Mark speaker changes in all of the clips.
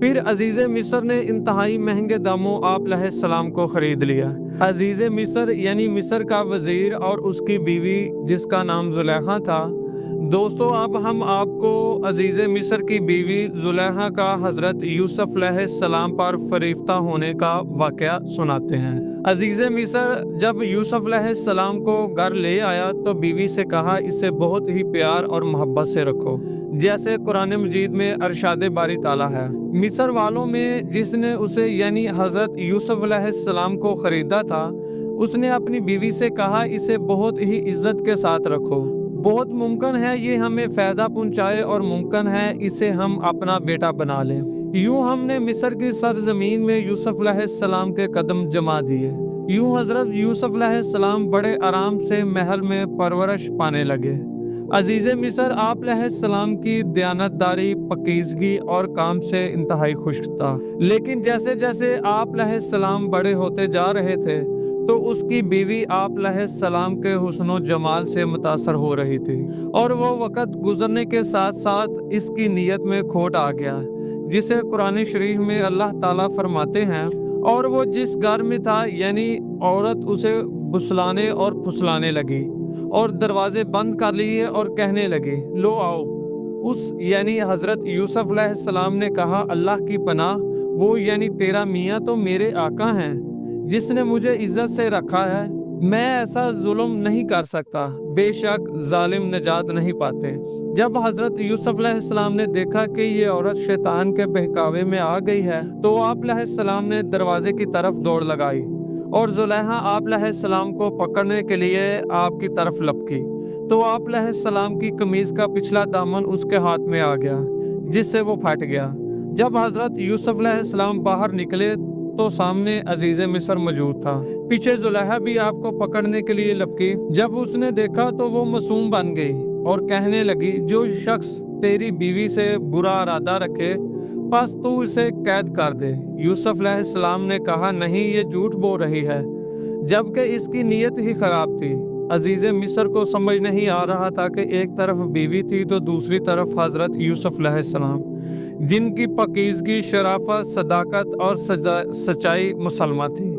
Speaker 1: پھر عزیز مصر نے انتہائی مہنگے داموں آپ علیہ السلام کو خرید لیا۔ عزیز مصر یعنی مصر کا وزیر اور اس کی بیوی جس کا نام زلیخا تھا۔ دوستو اب ہم آپ کو عزیز مصر کی بیوی زلیخا کا حضرت یوسف علیہ السلام پر فریفتہ ہونے کا واقعہ سناتے ہیں۔ عزیز مصر جب یوسف علیہ السلام کو گھر لے آیا تو بیوی سے کہا اسے بہت ہی پیار اور محبت سے رکھو، جیسے قرآن مجید میں ارشاد باری تعالیٰ ہے۔ مصر والوں میں جس نے اسے یعنی حضرت یوسف علیہ السلام کو خریدا تھا، اس نے اپنی بیوی سے کہا اسے بہت ہی عزت کے ساتھ رکھو، بہت ممکن ہے یہ ہمیں فائدہ پہنچائے اور ممکن ہے اسے ہم اپنا بیٹا بنا لیں۔ یوں ہم نے مصر کی سرزمین میں یوسف علیہ السلام کے قدم جما دیے۔ یوں حضرت یوسف علیہ السلام بڑے آرام سے محل میں پرورش پانے لگے۔ عزیز مصر آپ علیہ السلام کی دیانتداری، پاکیزگی اور کام سے انتہائی خوش تھا، لیکن جیسے جیسے آپ علیہ السلام بڑے ہوتے جا رہے تھے تو اس کی بیوی آپ علیہ السلام کے حسن و جمال سے متاثر ہو رہی تھی، اور وہ وقت گزرنے کے ساتھ ساتھ اس کی نیت میں کھوٹ آ گیا، جسے قرآن شریف میں اللہ تعالیٰ فرماتے ہیں، اور وہ جس گھر میں تھا یعنی عورت اسے بسلانے اور پھسلانے لگی اور دروازے بند کر لیے اور کہنے لگی لو آؤ۔ اس یعنی حضرت یوسف علیہ السلام نے کہا اللہ کی پناہ، وہ یعنی تیرا میاں تو میرے آقا ہیں جس نے مجھے عزت سے رکھا ہے، میں ایسا ظلم نہیں کر سکتا، بے شک ظالم نجات نہیں پاتے۔ جب حضرت یوسف علیہ السلام نے دیکھا کہ یہ عورت شیطان کے بہکاوے میں آ گئی ہے تو آپ علیہ السلام نے دروازے کی طرف دوڑ لگائی اور زلیخا آپ علیہ السلام کو پکڑنے کے لیے آپ کی طرف لپکی تو آپ علیہ السلام کی قمیض کا پچھلا دامن اس کے ہاتھ میں آ گیا جس سے وہ پھٹ گیا۔ جب حضرت یوسف علیہ السلام باہر نکلے تو سامنے عزیز مصر موجود تھا، پیچھے زلیخا بھی آپ کو پکڑنے کے لیے لپکی۔ جب اس نے دیکھا تو وہ معصوم بن گئی اور کہنے لگی جو شخص تیری بیوی سے برا ارادہ رکھے بس تو اسے قید کر دے۔ یوسف علیہ السلام نے کہا نہیں، یہ جھوٹ بول رہی ہے، جبکہ اس کی نیت ہی خراب تھی۔ عزیز مصر کو سمجھ نہیں آ رہا تھا کہ ایک طرف بیوی تھی تو دوسری طرف حضرت یوسف علیہ السلام، جن کی پاکیزگی، شرافت، صداقت اور سچائی مسلمہ تھی۔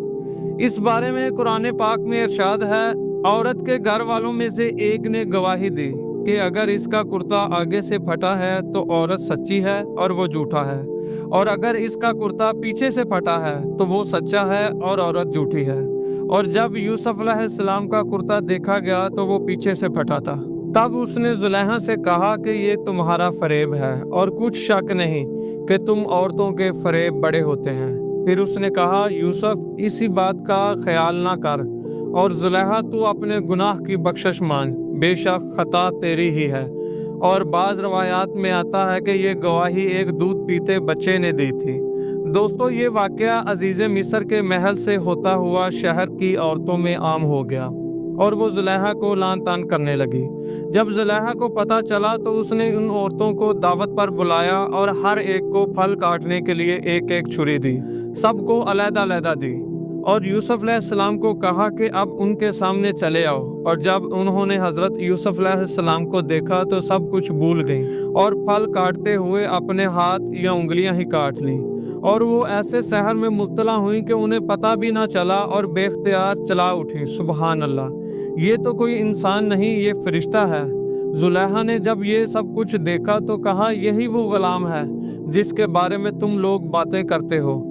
Speaker 1: اس بارے میں قرآن پاک میں ارشاد ہے، عورت کے گھر والوں میں سے ایک نے گواہی دی کہ اگر اس کا کرتا آگے سے پھٹا ہے تو عورت سچی ہے اور وہ جھوٹا ہے، اور اگر اس کا کرتا پیچھے سے پھٹا ہے تو وہ سچا ہے اور عورت جھوٹی ہے۔ اور جب یوسف علیہ السلام کا کرتا دیکھا گیا تو وہ پیچھے سے پھٹا تھا۔ تب اس نے زلیخا سے کہا کہ یہ تمہارا فریب ہے اور کچھ شک نہیں کہ تم عورتوں کے فریب بڑے ہوتے ہیں۔ پھر اس نے کہا یوسف اسی بات کا خیال نہ کر، اور زلیخا تو اپنے گناہ کی بخشش مانگ، بے شک خطا تیری ہی ہے۔ اور بعض روایات میں آتا ہے کہ یہ گواہی ایک دودھ پیتے بچے نے دی تھی۔ دوستو یہ واقعہ عزیز مصر کے محل سے ہوتا ہوا شہر کی عورتوں میں عام ہو گیا اور وہ زلیخا کو لعن طعن کرنے لگی۔ جب زلیخا کو پتہ چلا تو اس نے ان عورتوں کو دعوت پر بلایا اور ہر ایک کو پھل کاٹنے کے لیے ایک ایک چھری دی، سب کو علیحدہ علیحدہ دی، اور یوسف علیہ السلام کو کہا کہ اب ان کے سامنے چلے آؤ۔ اور جب انہوں نے حضرت یوسف علیہ السلام کو دیکھا تو سب کچھ بھول گئیں اور پھل کاٹتے ہوئے اپنے ہاتھ یا انگلیاں ہی کاٹ لیں، اور وہ ایسے سحر میں مبتلا ہوئیں کہ انہیں پتہ بھی نہ چلا اور بے اختیار چلا اٹھیں۔ سبحان اللہ، یہ تو کوئی انسان نہیں، یہ فرشتہ ہے۔ زلیخا نے جب یہ سب کچھ دیکھا تو کہا یہی وہ غلام ہے جس کے بارے میں تم لوگ باتیں کرتے ہو،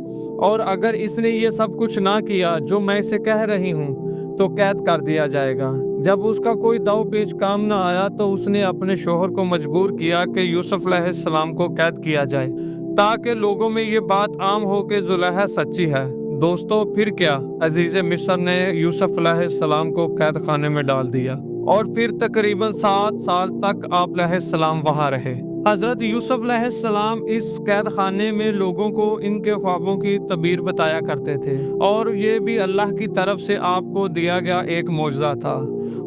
Speaker 1: اور اگر اس نے یہ سب کچھ نہ کیا جو میں اسے کہہ رہی ہوں تو قید کر دیا جائے گا۔ جب اس کا کوئی داؤ پیچ کام نہ آیا تو اس نے اپنے شوہر کو مجبور کیا کہ یوسف علیہ السلام کو قید کیا جائے تاکہ لوگوں میں یہ بات عام ہو کہ زلیخا سچی ہے۔ دوستو پھر کیا، عزیز مصر نے یوسف علیہ السلام کو قید خانے میں ڈال دیا اور پھر تقریباً 7 سال تک آپ علیہ السلام وہاں رہے۔ حضرت یوسف علیہ السلام اس قید خانے میں لوگوں کو ان کے خوابوں کی تعبیر بتایا کرتے تھے، اور یہ بھی اللہ کی طرف سے آپ کو دیا گیا ایک معجزہ تھا،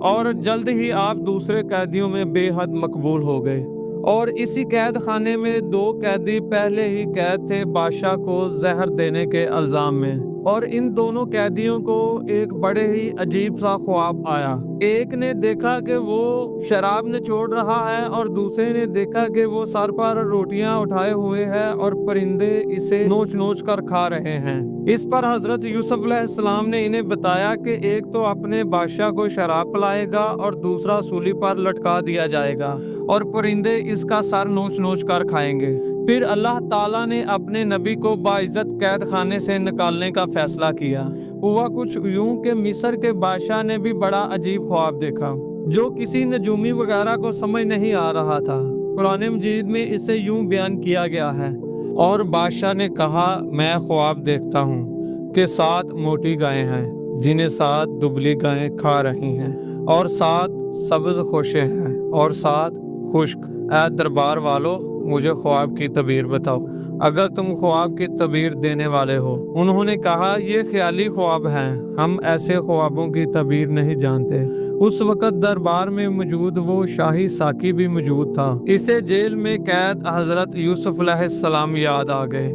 Speaker 1: اور جلد ہی آپ دوسرے قیدیوں میں بے حد مقبول ہو گئے اور اسی قید خانے میں 2 قیدی پہلے ہی قید تھے بادشاہ کو زہر دینے کے الزام میں، اور ان دونوں قیدیوں کو ایک بڑے ہی عجیب سا خواب آیا۔ ایک نے دیکھا کہ وہ شراب نچوڑ رہا ہے اور دوسرے نے دیکھا کہ وہ سر پر روٹیاں اٹھائے ہوئے ہے اور پرندے اسے نوچ نوچ کر کھا رہے ہیں۔ اس پر حضرت یوسف علیہ السلام نے انہیں بتایا کہ ایک تو اپنے بادشاہ کو شراب پلائے گا اور دوسرا سولی پر لٹکا دیا جائے گا اور پرندے اس کا سر نوچ نوچ کر کھائیں گے۔ پھر اللہ تعالیٰ نے اپنے نبی کو باعزت قید خانے سے نکالنے کا فیصلہ کیا۔ ہوا کچھ یوں کہ مصر کے بادشاہ نے بھی بڑا عجیب خواب دیکھا جو کسی نجومی وغیرہ کو سمجھ نہیں آ رہا تھا۔ قرآن مجید میں اسے یوں بیان کیا گیا ہے، اور بادشاہ نے کہا میں خواب دیکھتا ہوں کہ 7 موٹی گائیں ہیں جنہیں 7 دبلی گائیں کھا رہی ہیں، اور 7 سبز خوشے ہیں اور 7 خشک۔ اے دربار والو، مجھے خواب کی تعبیر بتاؤ اگر تم خواب کی تعبیر دینے والے ہو۔ انہوں نے کہا یہ خیالی خواب ہیں، ہم ایسے خوابوں کی تعبیر نہیں جانتے۔ اس وقت دربار میں موجود وہ شاہی ساقی بھی موجود تھا۔ اسے جیل میں قید حضرت یوسف علیہ السلام یاد آ گئے۔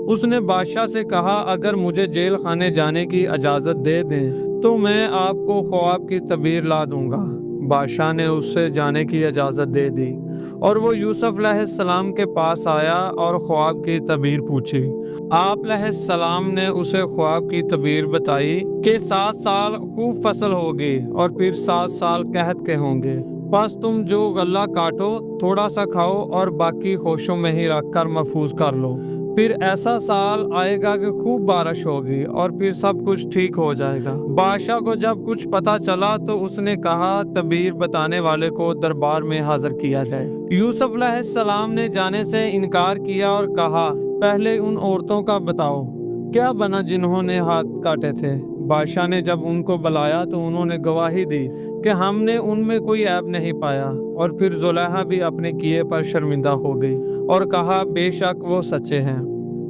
Speaker 1: اس نے بادشاہ سے کہا اگر مجھے جیل خانے جانے کی اجازت دے دیں تو میں آپ کو خواب کی تعبیر لا دوں گا۔ بادشاہ نے اس سے جانے کی اجازت دے دی، اور وہ یوسف علیہ السلام کے پاس آیا اور خواب کی تعبیر پوچھی۔ آپ علیہ السلام نے اسے خواب کی تعبیر بتائی کہ 7 سال خوب فصل ہوگی اور پھر 7 سال قحط کے ہوں گے، بس تم جو غلہ کاٹو تھوڑا سا کھاؤ اور باقی خوشوں میں ہی رکھ کر محفوظ کر لو۔ پھر ایسا سال آئے گا کہ خوب بارش ہوگی اور پھر سب کچھ ٹھیک ہو جائے گا۔ بادشاہ کو جب کچھ پتا چلا تو اس نے کہا تعبیر بتانے والے کو دربار میں حاضر کیا جائے۔ یوسف علیہ السلام نے جانے سے انکار کیا اور کہا پہلے ان عورتوں کا بتاؤ کیا بنا جنہوں نے ہاتھ کاٹے تھے۔ بادشاہ نے جب ان کو بلایا تو انہوں نے گواہی دی کہ ہم نے ان میں کوئی عیب نہیں پایا، اور پھر زلیخا بھی اپنے کیے پر شرمندہ ہو گئی اور کہا بے شک وہ سچے ہیں۔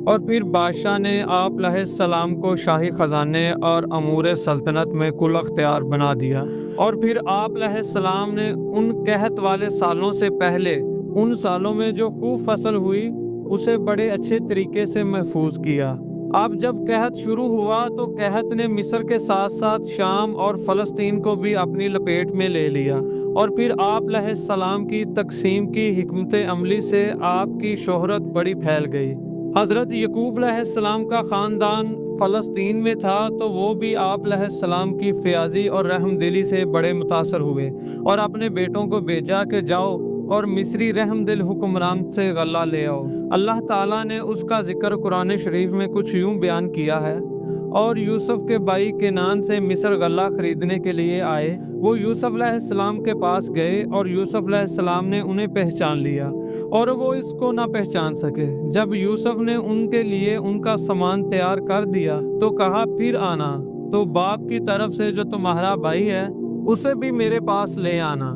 Speaker 1: اور پھر بادشاہ نے آپ علیہ السلام کو شاہی خزانے اور امور سلطنت میں کل اختیار بنا دیا، اور پھر آپ علیہ السلام نے ان قحط والے سالوں سے پہلے ان سالوں میں جو خوب فصل ہوئی اسے بڑے اچھے طریقے سے محفوظ کیا۔ اب جب قحط شروع ہوا تو قحط نے مصر کے ساتھ ساتھ شام اور فلسطین کو بھی اپنی لپیٹ میں لے لیا، اور پھر آپ علیہ السلام کی تقسیم کی حکمت عملی سے آپ کی شہرت بڑی پھیل گئی۔ حضرت یعقوب علیہ السلام کا خاندان فلسطین میں تھا تو وہ بھی آپ علیہ السلام کی فیاضی اور رحم دلی سے بڑے متاثر ہوئے اور اپنے بیٹوں کو بھیجا کہ جاؤ اور مصری رحم دل حکمران سے غلہ لے آؤ۔ اللہ تعالیٰ نے اس کا ذکر قرآن شریف میں کچھ یوں بیان کیا ہے، اور یوسف کے بھائی کنعان سے مصر غلہ خریدنے کے لیے آئے، وہ یوسف علیہ السلام کے پاس گئے اور یوسف علیہ السلام نے انہیں پہچان لیا اور وہ اس کو نہ پہچان سکے۔ جب یوسف نے ان کے لیے ان کا سامان تیار کر دیا تو کہا پھر آنا تو باپ کی طرف سے جو تمہارا بھائی ہے اسے بھی میرے پاس لے آنا۔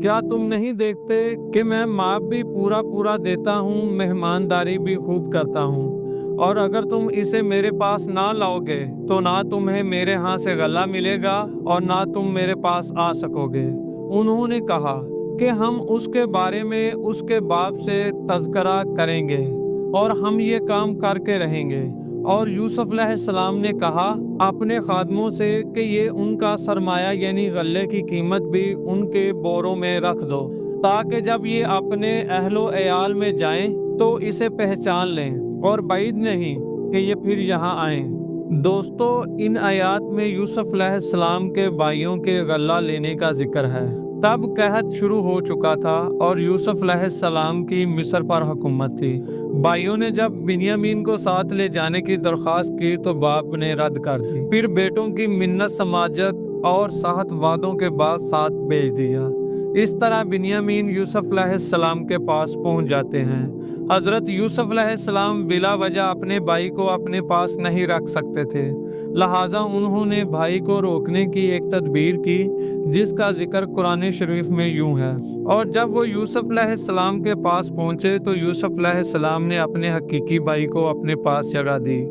Speaker 1: کیا تم نہیں دیکھتے کہ میں ماپ بھی پورا دیتا ہوں، مہمانداری بھی خوب کرتا ہوں، اور اگر تم اسے میرے پاس نہ لاؤ گے تو نہ تمہیں میرے ہاں سے غلہ ملے گا اور نہ تم میرے پاس آ سکو گے۔ انہوں نے کہا کہ ہم اس کے بارے میں اس کے باپ سے تذکرہ کریں گے اور ہم یہ کام کر کے رہیں گے۔ اور یوسف علیہ السلام نے کہا اپنے خادموں سے کہ یہ ان کا سرمایہ یعنی غلے کی قیمت بھی ان کے بوروں میں رکھ دو، تاکہ جب یہ اپنے اہل و عیال میں جائیں تو اسے پہچان لیں، اور بعید نہیں کہ یہ پھر یہاں آئیں۔ دوستو، ان آیات میں یوسف علیہ السلام کے بھائیوں کے غلہ لینے کا ذکر ہے۔ تب قحط شروع ہو چکا تھا اور یوسف علیہ السلام کی مصر پر حکومت تھی۔ بھائیوں نے جب بنیامین کو ساتھ لے جانے کی درخواست کی تو باپ نے رد کر دی، پھر بیٹوں کی منت سماجت اور 7 وعدوں کے بعد ساتھ بھیج دیا۔ اس طرح بنیامین یوسف علیہ السلام کے پاس پہنچ جاتے ہیں۔ حضرت یوسف علیہ السلام بلا وجہ اپنے بھائی کو اپنے پاس نہیں رکھ سکتے تھے، لہٰذا انہوں نے بھائی کو روکنے کی ایک تدبیر کی جس کا ذکر قرآن شریف میں یوں ہے۔ اور جب وہ یوسف علیہ السلام کے پاس پہنچے تو یوسف علیہ السلام نے اپنے حقیقی بھائی کو اپنے پاس جگہ دی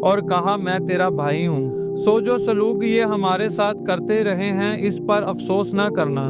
Speaker 1: اور کہا میں تیرا بھائی ہوں، سو جو سلوک یہ ہمارے ساتھ کرتے رہے ہیں اس پر افسوس نہ کرنا،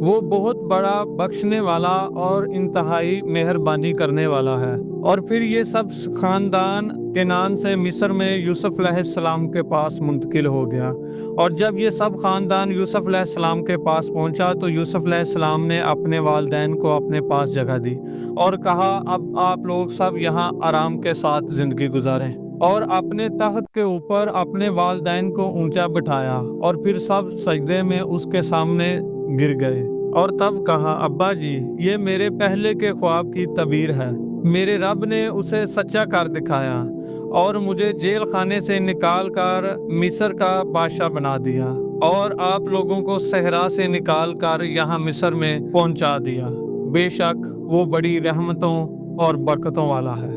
Speaker 1: وہ بہت بڑا بخشنے والا اور انتہائی مہربانی کرنے والا ہے۔ اور پھر یہ سب خاندان کنعان سے مصر میں یوسف علیہ السلام کے پاس منتقل ہو گیا۔ اور جب یہ سب خاندان یوسف علیہ السلام کے پاس پہنچا تو یوسف علیہ السلام نے اپنے والدین کو اپنے پاس جگہ دی اور کہا اب آپ لوگ سب یہاں آرام کے ساتھ زندگی گزاریں، اور اپنے تخت کے اوپر اپنے والدین کو اونچا بٹھایا، اور پھر سب سجدے میں اس کے سامنے گر گئے اور تب کہا ابا جی یہ میرے پہلے کے خواب کی تعبیر ہے، میرے رب نے اسے سچا کر دکھایا اور مجھے جیل خانے سے نکال کر مصر کا بادشاہ بنا دیا اور آپ لوگوں کو صحرا سے نکال کر یہاں مصر میں پہنچا دیا۔ بے شک وہ بڑی رحمتوں اور برکتوں والا ہے۔